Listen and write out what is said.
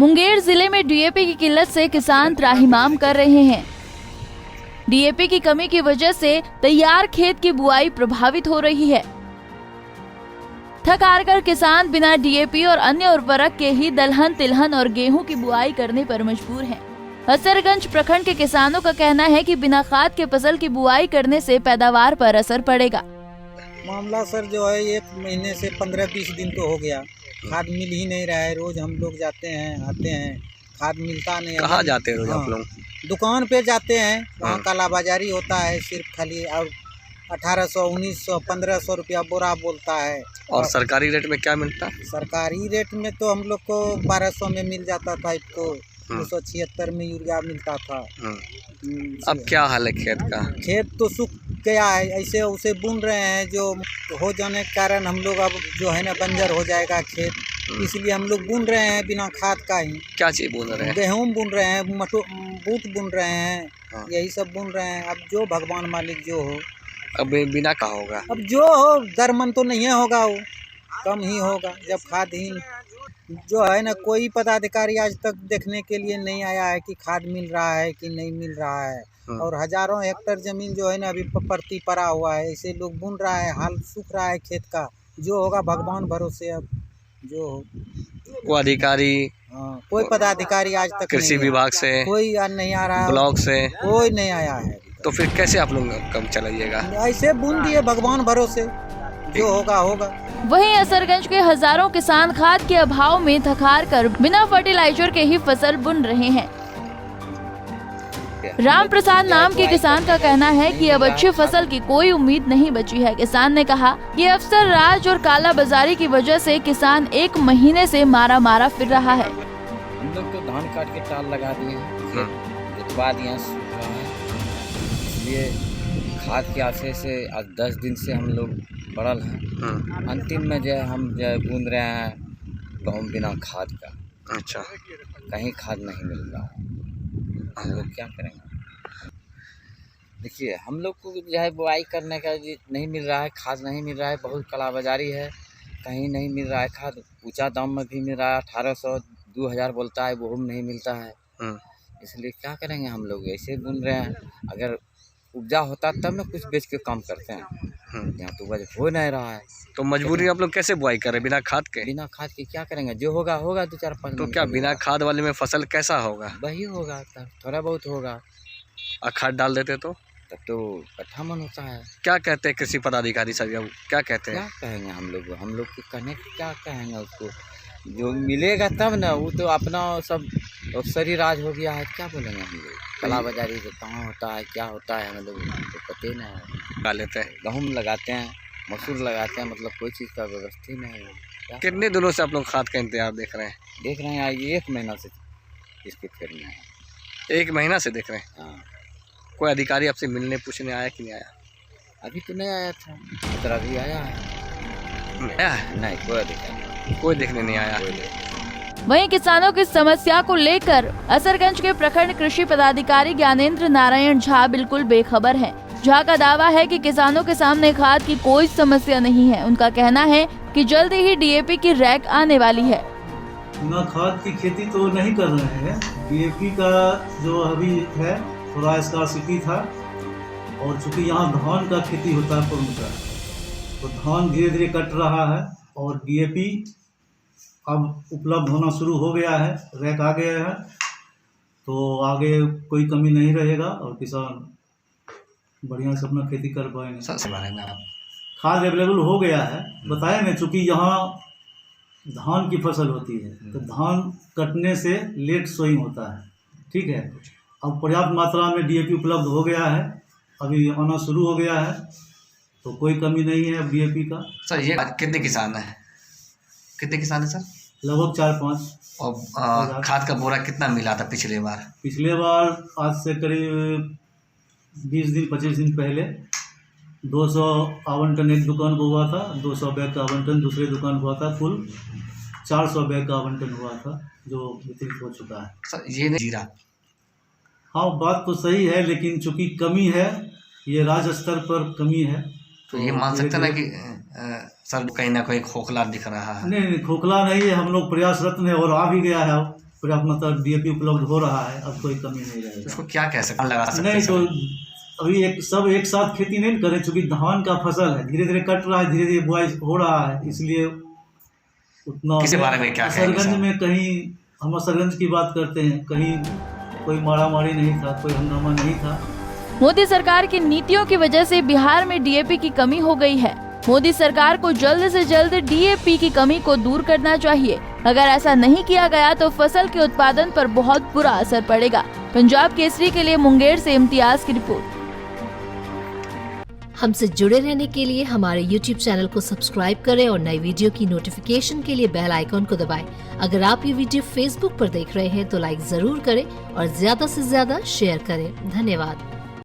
मुंगेर जिले में डीएपी की किल्लत से किसान त्राहिमाम कर रहे हैं। डीएपी की कमी की वजह से तैयार खेत की बुआई प्रभावित हो रही है। थक हार कर किसान बिना डीएपी और अन्य उर्वरक के ही दलहन, तिलहन और गेहूं की बुआई करने पर मजबूर हैं। असरगंज प्रखंड के किसानों का कहना है कि बिना खाद के फसल की बुआई करने से पैदावार पर असर पड़ेगा। मामला सर जो है 1 महीने से 15-20 दिन तो हो गया, खाद मिल ही नहीं रहा है। रोज हम लोग जाते हैं आते हैं, खाद मिलता नहीं। कहाँ जाते हैं रोज आप लोग? दुकान पे जाते हैं, वहाँ कालाबाजारी होता है सिर्फ खाली, और 1800, 1900, 1500 रुपया बोरा बोलता है। और सरकारी रेट में क्या मिलता है? सरकारी रेट में तो हम लोग को 1200 में मिल जाता था, इसको 276 में यूरिया मिलता था। अब क्या हाल है खेत का? खेत तो सूख गया है, ऐसे उसे बुन रहे हैं, जो हो जाने के कारण हम लोग अब जो है ना बंजर हो जाएगा खेत, इसलिए हम लोग बुन रहे हैं बिना खाद का ही। क्या चीज बुन रहे हैं? गेहूँ बुन रहे हैं, बूट बुन रहे हैं, यही सब बुन रहे हैं। अब जो भगवान मालिक जो हो। अब बिना का होगा? अब जो हो दरमन तो नहीं होगा, वो कम ही होगा जब खाद ही जो है ना। कोई पदाधिकारी आज तक देखने के लिए नहीं आया है कि खाद मिल रहा है कि नहीं मिल रहा है। और हजारों हेक्टेयर जमीन जो है ना अभी परती पड़ा हुआ है, ऐसे लोग बुन रहा है, हाल सूख रहा है खेत का। जो होगा भगवान भरोसे। अब जो हो वो अधिकारी, कोई पदाधिकारी आज तक कृषि विभाग से कोई नहीं आ रहा है, ब्लॉक से कोई नहीं आया है। तो फिर कैसे आप लोग कम चलाइएगा? ऐसे बुन दिए भगवान भरोसे, जो होगा होगा। वहीं असरगंज के हजारों किसान खाद के अभाव में थक हार कर बिना फर्टिलाइजर के ही फसल बुन रहे हैं। राम प्रसाद नाम के किसान का कहना है कि अब अच्छी फसल की कोई उम्मीद नहीं बची है। किसान ने कहा कि अफसर राज और काला बाजारी की वजह से किसान 1 महीने से मारा फिर रहा है। हम लोग तो धान काट के टाल लगा दिए हैं, जुतवा दिए, सूख रहा है, इसलिए खाद के आशे से आज 10 दिन से हम लोग पड़ल हैं। अंतिम में जो हम बूंद रहे हैं गेहूँ बिना खाद का। अच्छा, कहीं खाद नहीं मिल रहा है, हम लोग क्या करेंगे? देखिए हम लोग को जो है बुआई करने का नहीं मिल रहा है, खाद नहीं मिल रहा है, बहुत कालाबाजारी है, कहीं नहीं मिल रहा है खाद। ऊंचा दाम में भी मिल रहा है, 1800, 2000 बोलता है, वो नहीं मिलता है। इसलिए क्या करेंगे हम लोग, ऐसे बुन रहे हैं। अगर उपजा होता तब ना कुछ बेच के काम करते हैं, यहाँ तो उपज हो नहीं रहा है। तो मजबूरी आप लोग कैसे बुआई करें बिना खाद के? बिना खाद के क्या करेंगे? जो होगा होगा 2-4-5। तो क्या बिना खाद वाले में फसल कैसा होगा? वही होगा, थोड़ा बहुत होगा। और खाद डाल देते तो तो कट्ठा मन होता है। क्या कहते हैं कृषि पदाधिकारी सर, क्या कहते हैं? क्या कहेंगे हम लोग के कहने क्या कहेंगे उसको? जो मिलेगा तब ना, वो तो अपना सब अफसरी राज हो गया है, क्या बोलेंगे हम लोग? कालाबाजारी से कहाँ होता है, क्या होता है, हम लोग तो पता ही नहीं है। लगा लेते हैं, गेहूँ लगाते हैं, मसूर लगाते हैं, मतलब कोई चीज़ का व्यवस्था ही नहीं है। कितने दिनों से आप लोग खाद का इंतजार देख रहे हैं? देख रहे हैं, ये 1 महीना से इसके फेर में है। 1 महीना से देख रहे हैं? हाँ। कोई अधिकारी आपसे मिलने पूछने आया कि नहीं आया? अभी तो नहीं आया था, इधर अभी आया है। नहीं, कोई अधिकारी, कोई देखने नहीं आया। वहीं किसानों की समस्या को लेकर असरगंज के प्रखंड कृषि पदाधिकारी ज्ञानेंद्र नारायण झा बिल्कुल बेखबर हैं। झा का दावा है कि किसानों के सामने खाद की कोई समस्या नहीं है। उनका कहना है कि जल्दी ही डीएपी की रैक आने वाली है। बिना खाद की खेती तो नहीं कर रहे हैं। डीएपी का जो अभी है थोड़ा स्कार्सिटी था, और चूँकि यहाँ धान का खेती होता है पूर्णतः, तो धान धीरे धीरे कट रहा है और डीएपी अब उपलब्ध होना शुरू हो गया है, रैक आ गया है, तो आगे कोई कमी नहीं रहेगा और किसान बढ़िया से अपना खेती कर पाएंगे। खाद अवेलेबल हो गया है, बताया ना, चूँकि यहाँ धान की फसल होती है तो धान कटने से लेट सोइंग होता है, ठीक है। अब पर्याप्त मात्रा में डीएपी उपलब्ध हो गया है, अभी आना शुरू हो गया है, तो कोई कमी नहीं है अब डीएपी का। सर ये कितने किसान हैं? कितने किसान हैं सर? लगभग 4-5। और खाद का बोरा कितना मिला था पिछले बार? पिछले बार आज से करीब 20 दिन 25 दिन पहले 200 आवंटन एक दुकान को हुआ था, 200 बैग का आवंटन दूसरे दुकान को हुआ था, कुल 400 बैग का आवंटन हुआ था जो वितरित हो चुका है। सर ये नहीं जीरा? हाँ, बात तो सही है, लेकिन चूँकि कमी है, ये राज्य स्तर पर कमी है, तो ये मान सकते ना कि सर कहीं ना कहीं खोखला दिख रहा है? नहीं, खोखला नहीं है, हम लोग प्रयासरत हैं और आ भी गया है, पर्याप्त मात्रा DAP उपलब्ध हो रहा है, अब कोई कमी नहीं रहेगी। इसको क्या कह सकते लगा सकते नहीं तो हैं? अभी एक साथ खेती नहीं करें, चूँकि धान का फसल है, धीरे धीरे कट रहा है, धीरे धीरे बुआई हो रहा है, इसलिए उतना किसी बारे में क्या कहेंगे असरगंज सर? में कहीं हम असरगंज की बात करते हैं, कहीं कोई मारामारी नहीं था, कोई हंगामा नहीं था। मोदी सरकार की नीतियों की वजह से बिहार में DAP की कमी हो गई है। मोदी सरकार को जल्द से जल्द DAP की कमी को दूर करना चाहिए। अगर ऐसा नहीं किया गया तो फसल के उत्पादन पर बहुत बुरा असर पड़ेगा। पंजाब केसरी के लिए मुंगेर से इम्तियाज की रिपोर्ट। हमसे जुड़े रहने के लिए हमारे YouTube चैनल को सब्सक्राइब करें और नई वीडियो की नोटिफिकेशन के लिए बेल आइकॉन को दबाएं। अगर आप ये वीडियो Facebook पर देख रहे हैं तो लाइक जरूर करें और ज्यादा से ज्यादा शेयर करें। धन्यवाद।